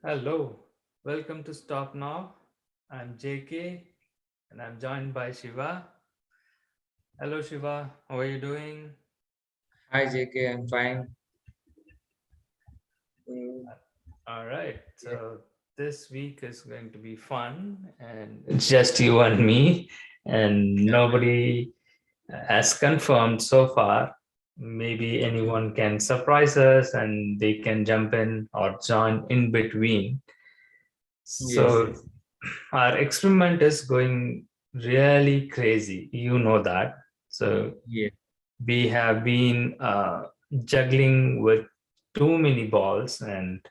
Hello, welcome to Stop Now. I'm JK and I'm joined by Shiva. Hello, Shiva, how are you doing? Hi JK, I'm fine. Mm, All right, yeah. so this week is going to be fun and it's just you and me, and Yeah. nobody has confirmed so far. Maybe Okay. anyone can surprise us and they can jump in or join in between. Yes, So, yes. our experiment is going really crazy. You know that. So, Yeah. we have been juggling with too many balls, and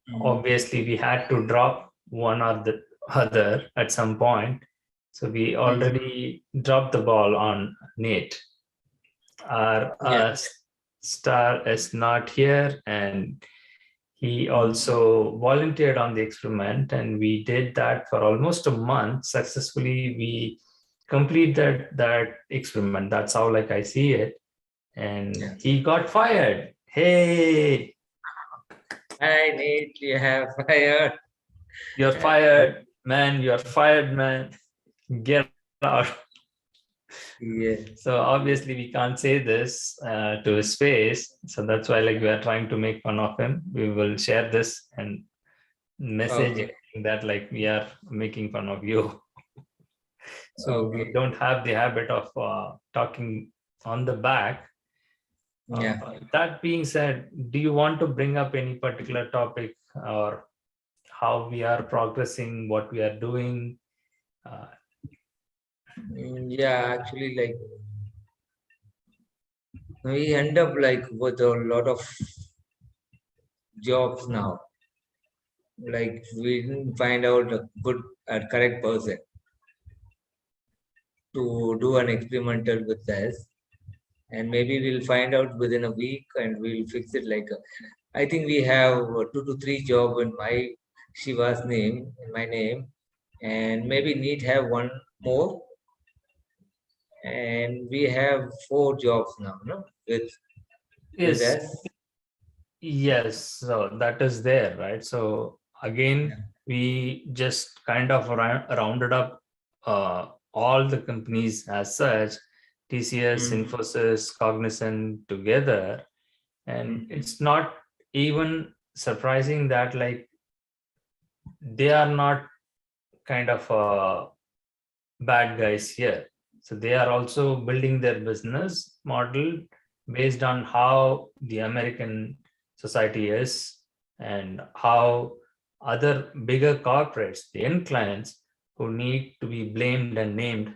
Mm, obviously, we had to drop one or the other at some point. So, we mm, already dropped the ball on Nate. Our yeah. star is not here, and he Mm, also volunteered on the experiment, and we did that for almost a month successfully. We completed that experiment. That's how like I see it. And yeah. he got fired. Hey, I need you have fire. you're fired, man. You're fired, man. Get out. Yeah. So obviously we can't say this to his face. So that's why like we are trying to make fun of him. We will share this and message Okay. him that like we are making fun of you. So we Okay. don't have the habit of talking on the back. Yeah. That being said, do you want to bring up any particular topic or how we are progressing, what we are doing? Uh, Yeah, actually, like we end up like with a lot of jobs now. Like we didn't find out a good and correct person to do an experimental with us. And maybe we'll find out within a week and we'll fix it like I think we have 2 to 3 job in my Shiva's name, in my name, and maybe need have one more, and we have 4 jobs now, no, with yes, us. yes. So that is there, right? So Yeah. again, we just kind of rounded up all the companies as such, TCS, Mm, Infosys, Cognizant together. And mm, it's not even surprising that like they are not kind of bad guys here. So they are also building their business model based on how the American society is and how other bigger corporates, the end clients, who need to be blamed and named.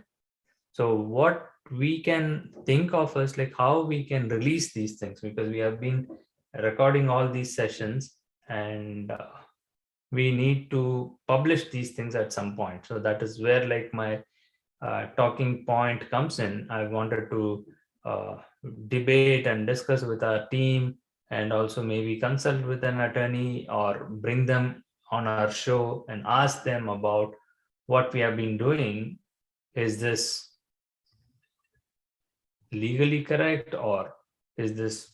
So what we can think of is like how we can release these things, because we have been recording all these sessions, and we need to publish these things at some point. So that is where like my talking point comes in. I wanted to uh, debate and discuss with our team, and also maybe consult with an attorney or bring them on our show and ask them about what we have been doing. Is this legally correct, or is this,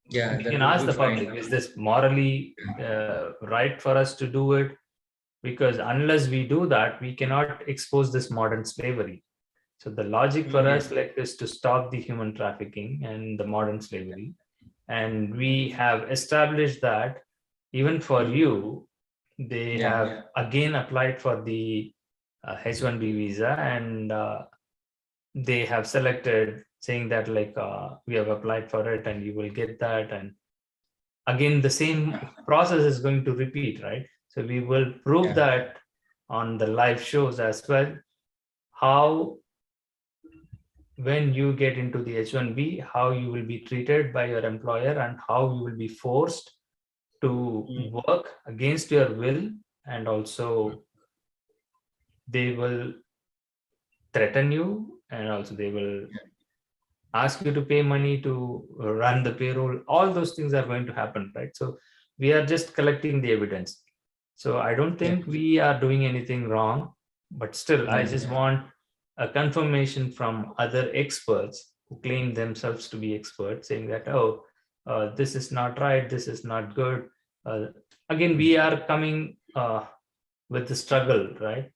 yeah, we that can would ask be the fine. public, is this morally right for us to do it? Because unless we do that, we cannot expose this modern slavery. So the logic for Yeah, us like is to stop the human trafficking and the modern slavery. And we have established that even for mm, you, they yeah, have again applied for the H1B visa, and they have selected saying that like we have applied for it and you will get that. And again the same process is going to repeat, right? So we will prove yeah, that on the live shows as well, how when you get into the H1B, how you will be treated by your employer and how you will be forced to mm, work against your will. And also they will threaten you, and also they will ask you to pay money to run the payroll. All those things are going to happen, right? So we are just collecting the evidence. So I don't yeah, think we are doing anything wrong, but still I yeah, just want a confirmation from other experts who claim themselves to be experts, saying that, oh, this is not right, this is not good. uh, again, we are coming with the struggle, right?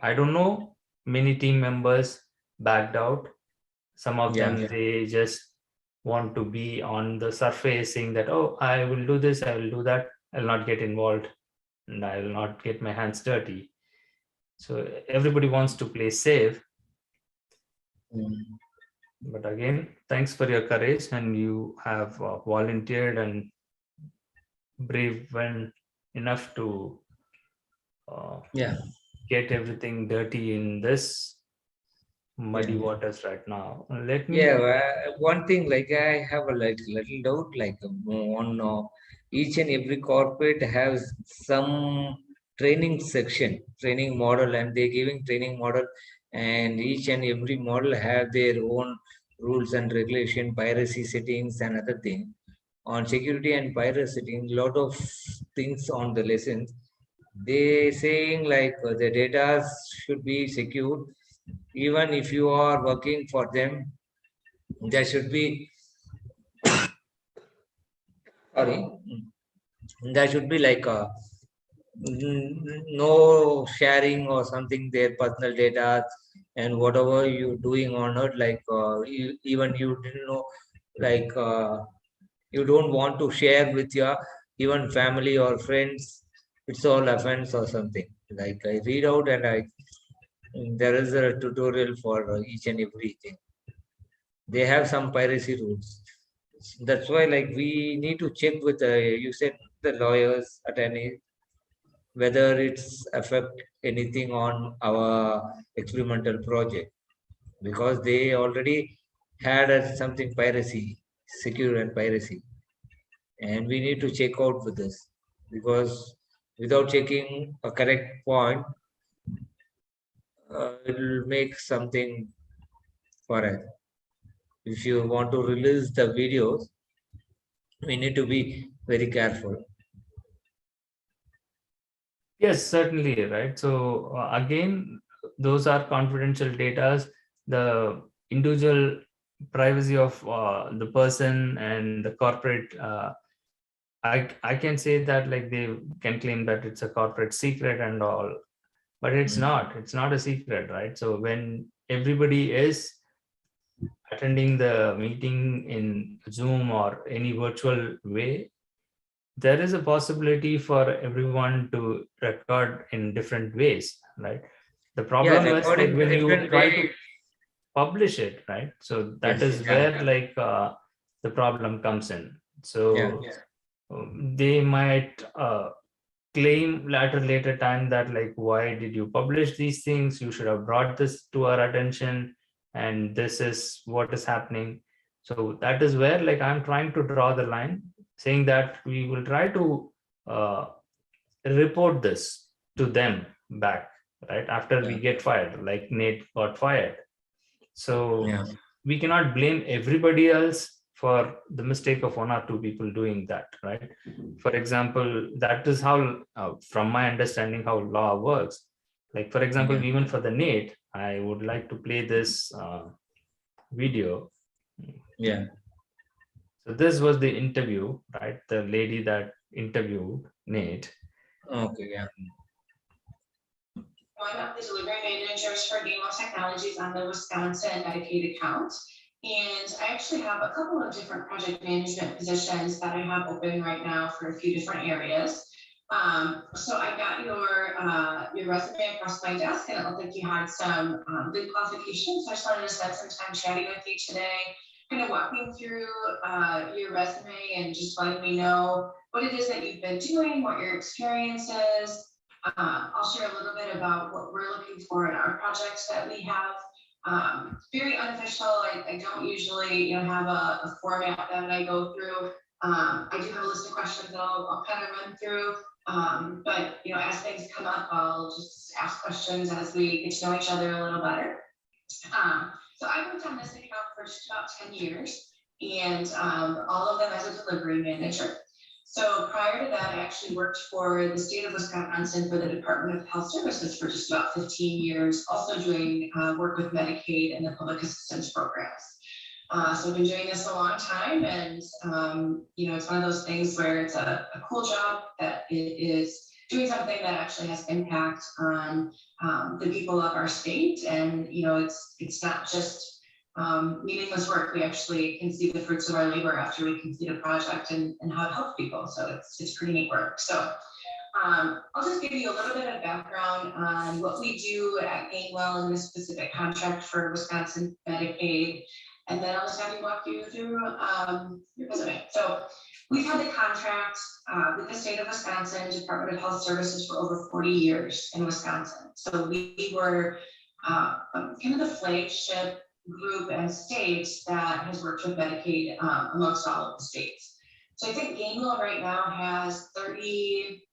I don't know, many team members backed out. Some of Yeah. them, they just want to be on the surface saying that, oh, I will do this, I will do that, I'll not get involved, and I will not get my hands dirty. So everybody wants to play safe. Mm. But again, thanks for your courage, and you have volunteered and brave when enough to Yeah. get everything dirty in this muddy Yeah. waters right now. Let Yeah, me. one thing like I have a little doubt like on each and every corporate has some training section, training model, and they're giving training model, and each and every model have their own rules and regulation, piracy settings, and other things. On security and piracy setting, lot of things on the lessons. They saying like the data should be secured, even if you are working for them there should be sorry there should be like a no sharing or something their personal data and whatever you doing on it like even you didn't know like you don't want to share with your even family or friends, it's all offense or something. Like I read out and I there is a tutorial for each and everything. They have some piracy rules. That's why, like, we need to check with you said the lawyers, attorneys, whether it's affect anything on our experimental project because they already had something piracy, secure and piracy, and we need to check out with this because without checking a correct point, it will make something for us. If you want to release the videos, we need to be very careful. Yes, certainly, right? So again, those are confidential data. The individual privacy of the person and the corporate. I can say that like they can claim that it's a corporate secret and all, but it's Mm. not. It's not a secret, right? So when everybody is attending the meeting in Zoom or any virtual way, there is a possibility for everyone to record in different ways, right? The Yeah, problem is like recording when you different try way. to publish it, right? So that Yes, is yeah, where like the problem comes in. yeah, So they might claim later time that like, why did you publish these things? You should have brought this to our attention, and this is what is happening. So that is where like I'm trying to draw the line, saying that we will try to uh, report this to them back, right, after we yeah, get fired, like Nate got fired. So yeah, we cannot blame everybody else for the mistake of one or two people doing that, right? For example, that is how, from my understanding, how law works. Like, for example, yeah, even for the Nate, I would like to play this video. yeah. So this was the interview, right? The lady that interviewed Nate. Okay, yeah, One of the delivery managers for Demos Technologies on the Wisconsin Medicaid account. And I actually have a couple of different project management positions that I have open right now for a few different areas. So I got your resume across my desk, and it looked like you had some good qualifications. So I just wanted to spend some time chatting with you today, kind of walking through your resume and just letting me know what it is that you've been doing, what your experience is. I'll share a little bit about what we're looking for in our projects that we have. Very unofficial. I don't usually, have a format that I go through. I do have a list of questions that I'll kind of run through. But as things come up, I'll just ask questions as we get to know each other a little better. So I worked on this account for just about 10 years, and all of them as a delivery manager. So prior to that, I actually worked for the state of Wisconsin for the Department of Health Services for just about 15 years, also doing work with Medicaid and the public assistance programs. So I've been doing this a long time, and it's one of those things where it's a cool job that it is doing something that actually has impact on the people of our state. And it's not just meaningless work. We actually can see the fruits of our labor after we complete a project and how it helps people. So it's pretty neat work. So I'll just give you a little bit of background on what we do at Gainwell in this specific contract for Wisconsin Medicaid, and then I'll just have you walk you through your resume. So we've had the contract with the state of Wisconsin Department of Health Services for over 40 years in Wisconsin. So we were kind of the flagship group and state that has worked with Medicaid amongst all of the states. So I think Gainwell right now has 30,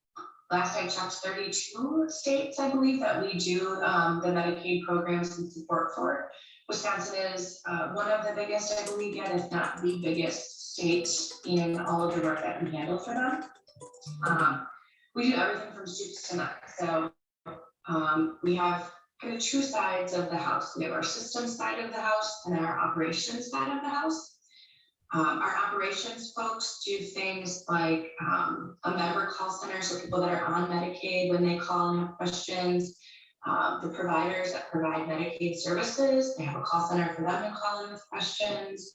last I checked, 32 states, I believe, that we do the Medicaid programs and support for. Wisconsin is one of the biggest, I believe, yet if not the biggest state in all of the work that we handle for them. We do everything from soup to nuts. So we have kind of two sides of the house. We have our system side of the house and our operations side of the house. Our operations folks do things like a member call center, so people that are on Medicaid, when they call and have questions, the providers that provide Medicaid services, they have a call center for them to call in with questions.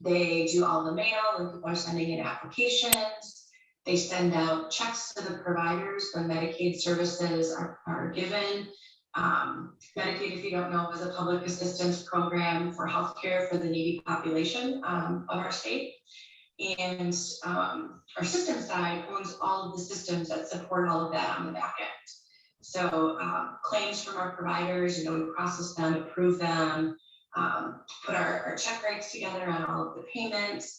They do all the mail when people are sending in applications. They send out checks to the providers when Medicaid services are given. Medicaid, if you don't know, is a public assistance program for healthcare for the needy population of our state. And our system side owns all of the systems that support all of that on the back end. So claims from our providers, we process them, approve them, put our check rates together on all of the payments.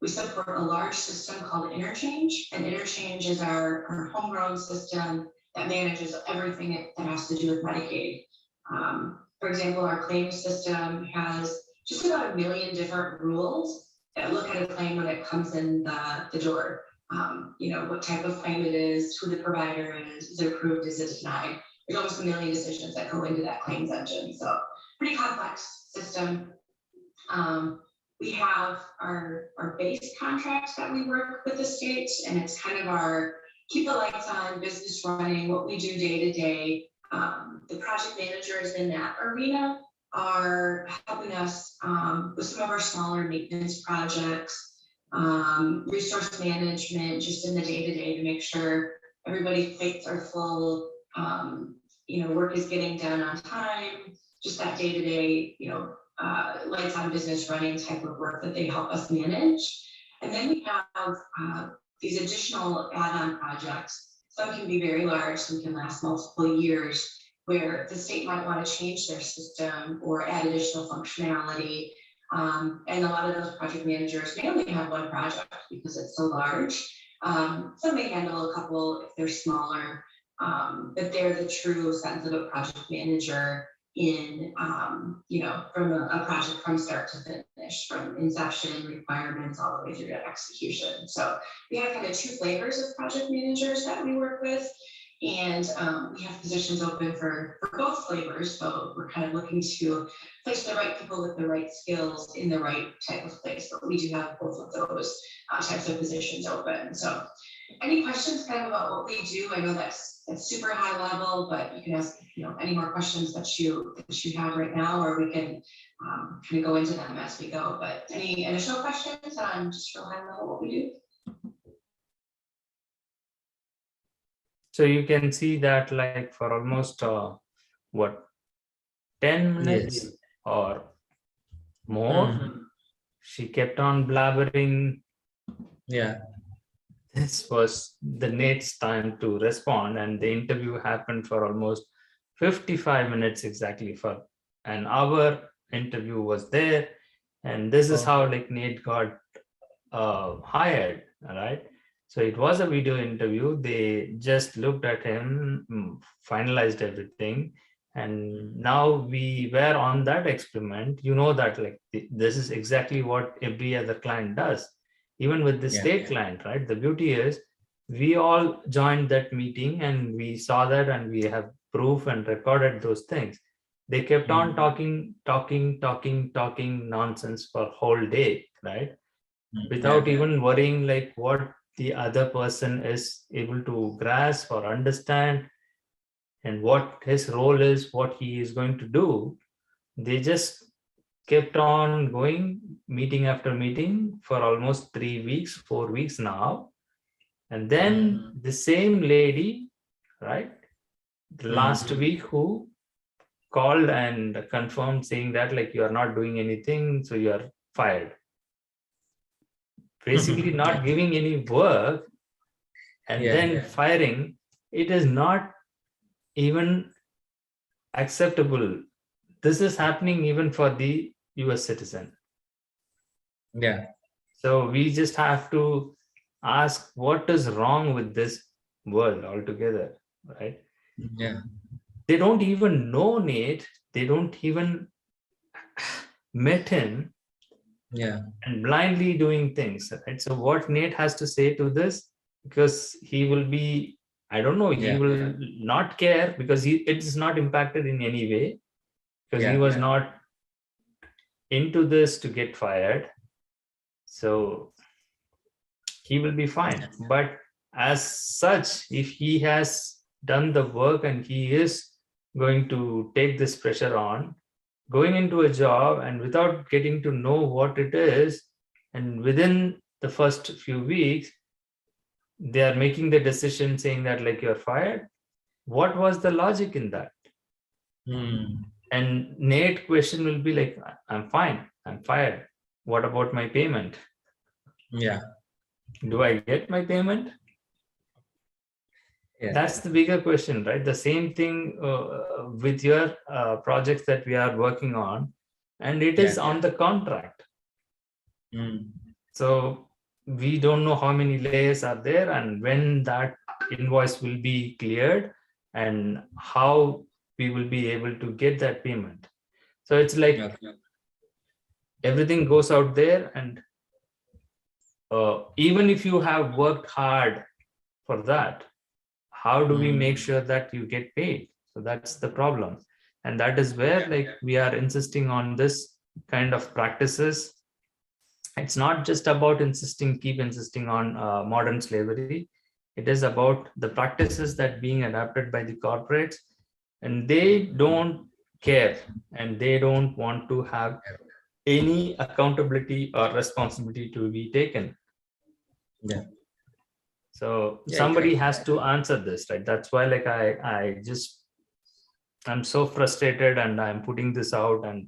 We support a large system called Interchange, and Interchange is our homegrown system that manages everything that has to do with Medicaid. For example, our claims system has just about 1 million different rules that look at a claim when it comes in the door. What type of claim it is, who the provider is it approved, is it denied? There's almost 1 million decisions that go into that claims engine. So pretty complex system. We have our base contracts that we work with the state, and it's kind of our keep the lights on, business running, what we do day to day. The project managers in that arena are helping us with some of our smaller maintenance projects, resource management, just in the day to day to make sure everybody's plates are full, work is getting done on time, just that day to day, lights on, business running type of work that they help us manage. And then we have these additional add-on projects. Some can be very large, some can last multiple years, where the state might want to change their system or add additional functionality. And a lot of those project managers may only have one project because it's so large. Some may handle a couple if they're smaller, but they're the true sense of a project manager in, from a project from start to finish, from inception, requirements, all the way through to execution. So we have kind of two flavors of project managers that we work with, and we have positions open for both flavors. So we're kind of looking to place the right people with the right skills in the right type of place, but we do have both of those types of positions open. So any questions kind of about what we do? I know that's super high level, but you can ask any more questions that you have right now, or we can kind of go into them as we go. But any initial questions on just real high level what we do? So you can see that like for almost 10 minutes or more, she kept on blabbering. Yeah. This was the Nate's time to respond, and the interview happened for almost 55 minutes exactly. For an hour interview was there, and this is how like Nate got hired. All right, so it was a video interview. They just looked at him, finalized everything, and now we were on that experiment. That like this is exactly what every other client does. Even with the state client, right? The beauty is we all joined that meeting and we saw that, and we have proof and recorded those things. They kept on talking nonsense for whole day, right? Without even worrying like what the other person is able to grasp or understand and what his role is, what he is going to do. They just kept on going meeting after meeting for almost 3 weeks, 4 weeks now. And then the same lady, right, last week who called and confirmed saying that like you are not doing anything, so you are fired. Basically not giving any work and then firing. It is not even acceptable. This is happening even for the US citizen. Yeah. So we just have to ask what is wrong with this world altogether, right? Yeah. They don't even know Nate. They don't even met him. Yeah. And blindly doing things, right? So what Nate has to say to this, because he will be, I don't know, he will not care because it is not impacted in any way because he was not into this to get fired. So he will be fine. But as such, if he has done the work and he is going to take this pressure on, going into a job and without getting to know what it is, and within the first few weeks, they are making the decision saying that like you're fired. What was the logic in that? And Nate question will be like, I'm fine, I'm fired. What about my payment? Yeah. Do I get my payment? That's the bigger question, right? The same thing with your projects that we are working on, and it is on the contract. So we don't know how many layers are there and when that invoice will be cleared and how we will be able to get that payment. So it's like everything goes out there, and even if you have worked hard for that, how do we make sure that you get paid? So that's the problem. And that is where like we are insisting on this kind of practices. It's not just about keep insisting on modern slavery. It is about the practices that being adapted by the corporates, and they don't care and they don't want to have any accountability or responsibility to be taken. So somebody has to answer this, right? That's why like I'm so frustrated and I'm putting this out, and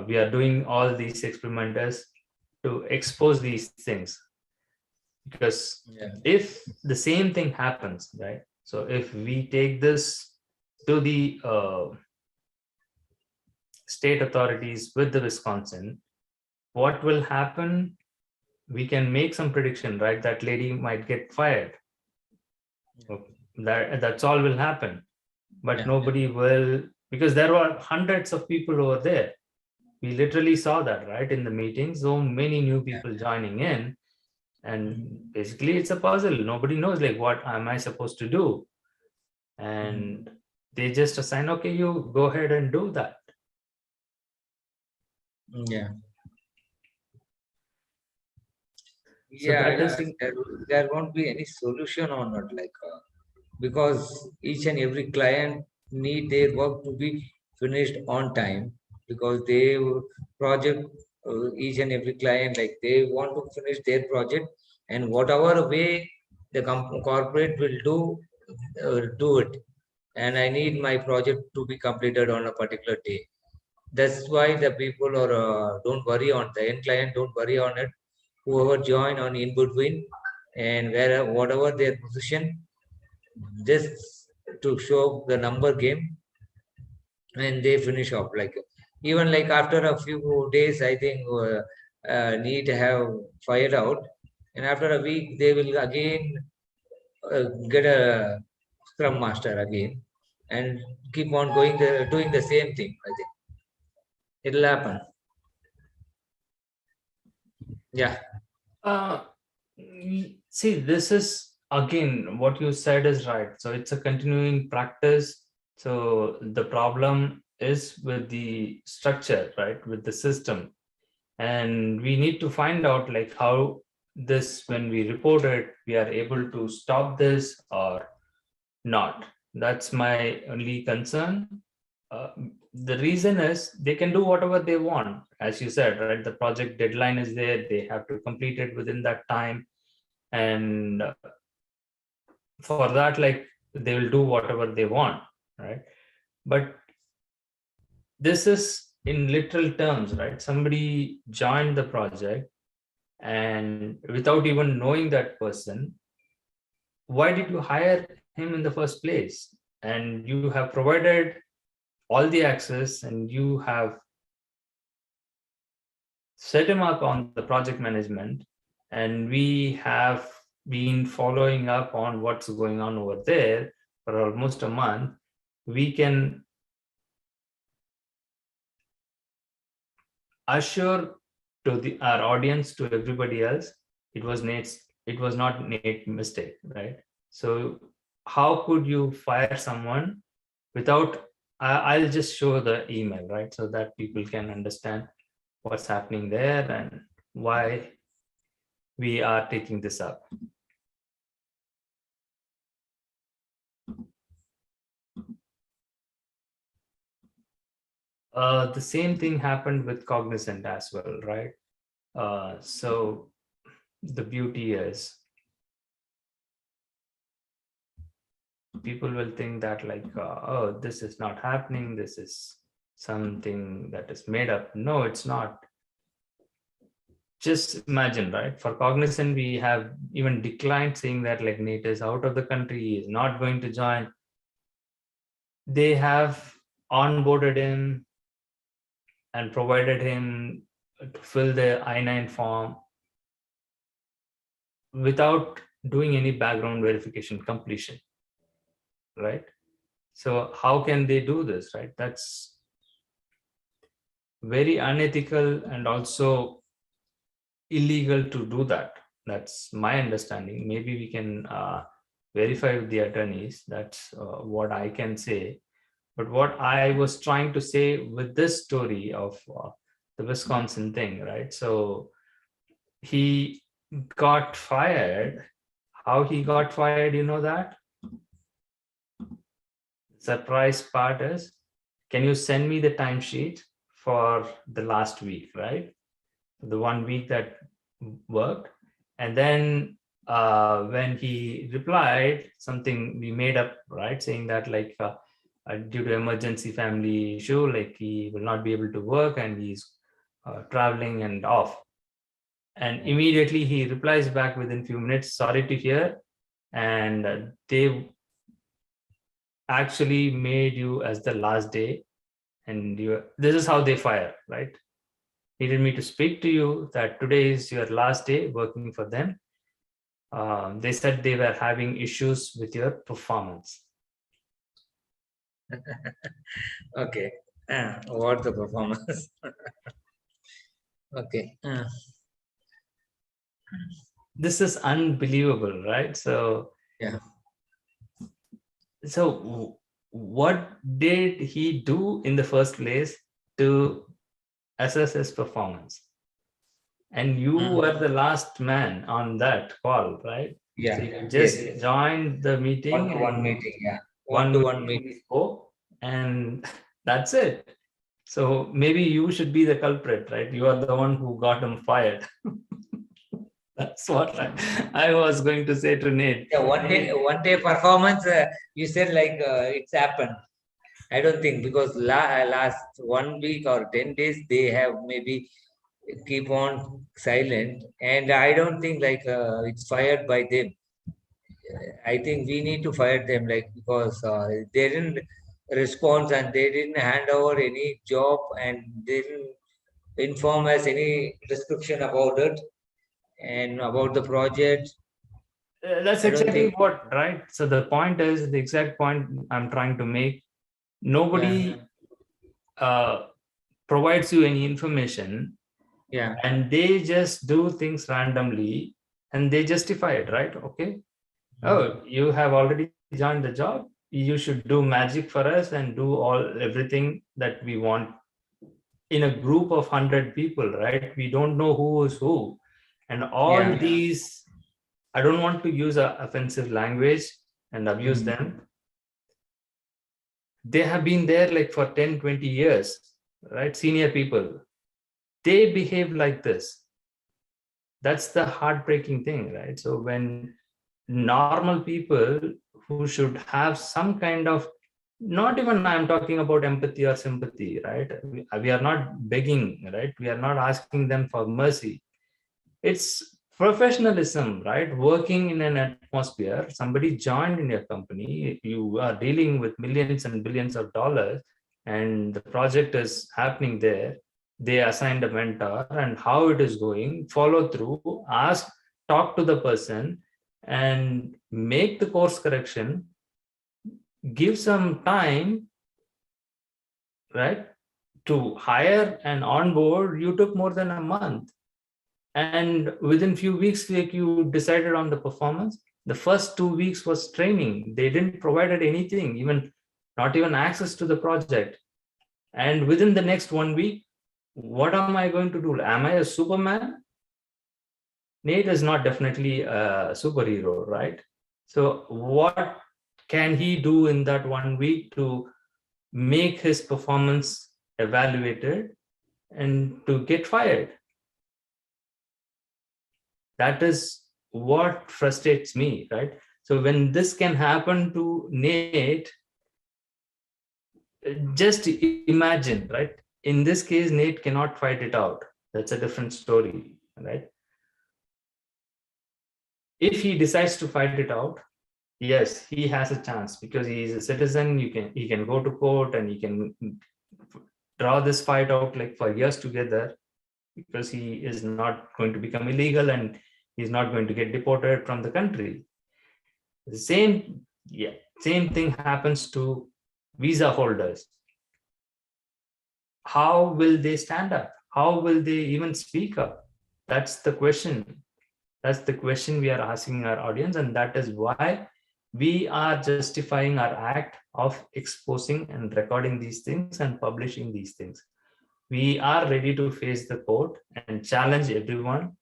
we are doing all these experimenters to expose these things. Because if the same thing happens, right? So if we take this to the state authorities with the Wisconsin, what will happen? We can make some prediction, right? That lady might get fired. That's all will happen. But nobody will, because there were hundreds of people over there. We literally saw that, right? In the meeting, so many new people joining in. And basically it's a puzzle. Nobody knows like what am I supposed to do, and they just assign, okay, you go ahead and do that. There won't be any solution on it, like because each and every client need their work to be finished on time, because they project each and every client, like they want to finish their project, and whatever way the corporate will do it, and I need my project to be completed on a particular day. That's why the people are don't worry on the end client, don't worry on it. Whoever join on in between, and whatever their position, just to show the number game, and they finish off. Like even like after a few days, I think need to have fired out, and after a week they will again get a scrum master again, and keep on doing the same thing. I think it'll happen. See, this is again what you said is right. So it's a continuing practice. So the problem is with the structure, right? With the system. And we need to find out like how this, when we report it, we are able to stop this or not. That's my only concern. Uh, the reason is they can do whatever they want, as you said, right? The project deadline is there, they have to complete it within that time. And for that, like they will do whatever they want, right? But this is in literal terms, right? Somebody joined the project and without even knowing that person, why did you hire him in the first place? And you have provided all the access and you have set him up on the project management, and we have been following up on what's going on over there for almost a month. We can assure to our audience, to everybody else, it was not Nate's mistake, right? So how could you fire someone without, I'll just show the email, right? So that people can understand what's happening there and why we are taking this up. The same thing happened with Cognizant as well, right? So the beauty is people will think that like, oh, this is not happening, this is something that is made up. No, it's not. Just imagine, right? For Cognizant, we have even declined, saying that like Nate is out of the country, he is not going to join. They have onboarded him and provided him to fill the I-9 form without doing any background verification completion, right? So how can they do this, right? That's very unethical and also illegal to do that. That's my understanding. Maybe we can verify with the attorneys. That's what I can say. But what I was trying to say with this story of the Wisconsin thing, right? So he got fired. How he got fired, you know that? Surprise part is, can you send me the timesheet for the last week, right? The 1 week that worked. And then when he replied, something we made up, right? Saying that like due to emergency family issue, like he will not be able to work and he's traveling and off. And immediately he replies back within few minutes, sorry to hear. And they actually made you as the last day. And this is how they fire, right? Needed me to speak to you that today is your last day working for them. They said they were having issues with your performance. Okay. What the performance? Okay. This is unbelievable, right? So Yeah. So what did he do in the first place to assess his performance? And you were the last man on that call, right? Yeah. So you just joined the meeting. One-to-one meeting, yeah. One-to-one meeting spoke, and that's it. So maybe you should be the culprit, right? You are the one who got him fired. That's what I was going to say to Nate. Yeah, one day performance, you said like it's happened. I don't think, because last 1 week or 10 days, they have maybe keep on silent. And I don't think like it's fired by them. I think we need to fire them, like, because they didn't respond and they didn't hand over any job and they didn't inform us any description about it and about the project. That's exactly what, right? So the point is, the exact point I'm trying to make. Nobody provides you any information, and they just do things randomly and they justify it, right? Okay. Oh, you have already joined the job, you should do magic for us and do everything that we want in a group of 100 people, right? We don't know who is who. And all these, I don't want to use a offensive language and abuse them. They have been there like for 10, 20 years, right? Senior people, they behave like this. That's the heartbreaking thing, right? So when normal people who should have some kind of, not even I'm talking about empathy or sympathy, right? We are not begging, right? We are not asking them for mercy. It's professionalism, right? Working in an atmosphere, somebody joined in your company, you are dealing with millions and billions of dollars, and the project is happening there. They assigned a mentor, and how it is going, follow through, ask, talk to the person, and make the course correction, give some time, right? To hire and onboard, you took more than a month. And within few weeks, like, you decided on the performance. The first 2 weeks was training. They didn't provided anything, even not even access to the project. And within the next 1 week, what am I going to do? Am I a Superman? Nate is not definitely a superhero, right? So what can he do in that 1 week to make his performance evaluated and to get fired? That is what frustrates me, right? So when this can happen to Nate, just imagine, right? In this case, Nate cannot fight it out. That's a different story, right? If he decides to fight it out, yes, he has a chance because he is a citizen. He can go to court and he can draw this fight out like for years together, because he is not going to become illegal and he's not going to get deported from the country. The same thing happens to visa holders. How will they stand up? How will they even speak up? That's the question. That's the question we are asking our audience, and that is why we are justifying our act of exposing and recording these things and publishing these things. We are ready to face the court and challenge everyone.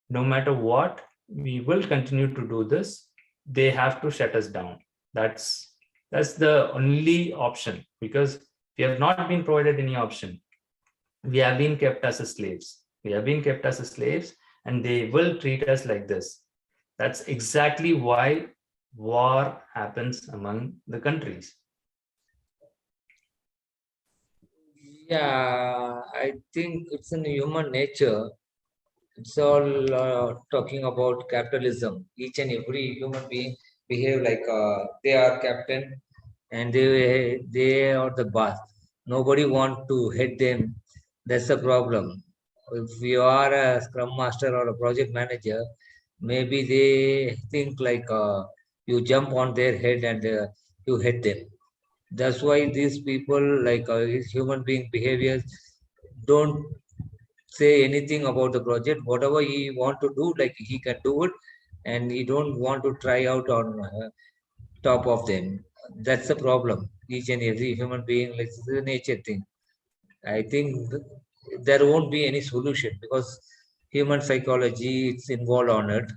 No matter what, we will continue to do this. They have to shut us down. That's the only option, because we have not been provided any option. We have been kept as slaves. We have been kept as slaves, and they will treat us like this. That's exactly why war happens among the countries. Yeah, I think it's in human nature. It's all talking about capitalism. Each and every human being behave like they are captain and they are the boss. Nobody want to hit them. That's the problem. If you are a scrum master or a project manager, maybe they think like you jump on their head and you hit them. That's why these people, like human being behaviors, don't say anything about the project. Whatever he want to do, like he can do it, and he don't want to try out on top of them. That's the problem. Each and every human being, like it's a nature thing. I think there won't be any solution because human psychology it's involved on it.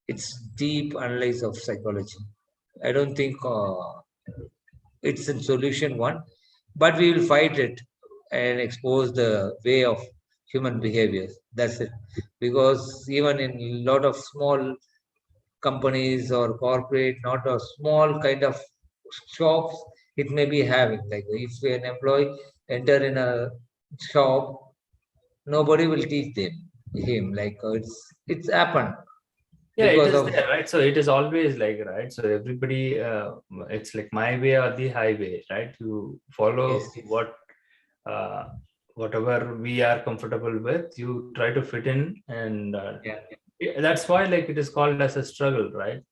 It's deep analysis of psychology. I don't think it's a solution one, but we will fight it and expose the way of human behaviors. That's it. Because even in a lot of small companies or corporate, not a small kind of shops, it may be having like if an employee enter in a shop, nobody will teach him like it's happened Yeah, it because is of there, right? So it is always like, right? So everybody, it's like my way or the highway, right? You follow yes, uh, whatever we are comfortable with. You try to fit in, and yeah, that's why, like, it is called as a struggle, right?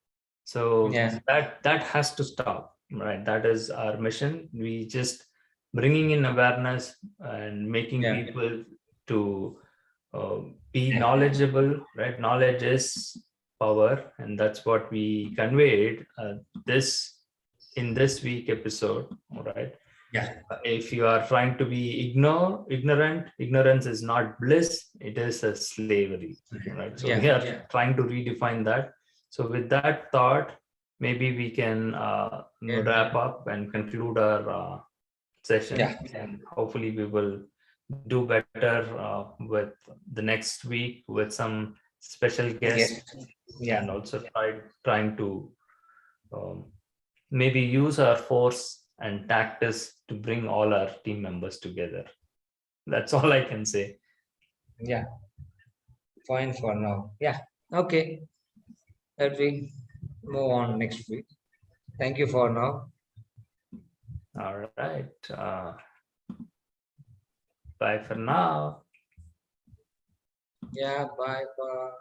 So yeah, that has to stop, right? That is our mission. We just bringing in awareness and making yeah, people to uh, be yeah, knowledgeable, right? Knowledge is power, and that's what we conveyed. This in this week episode, all right? Yeah. If you are trying to be ignorant, ignorance is not bliss, it is a slavery, right? So we are trying to redefine that. So with that thought, maybe we can wrap up and conclude our session, and hopefully we will do better with the next week with some special guests, and also trying to maybe use our force and tactics to bring all our team members together. That's all I can say. Yeah. Fine for now. Yeah. Okay. Let me move on next week. Thank you for now. All right. Bye for now. Yeah. Bye. Bye.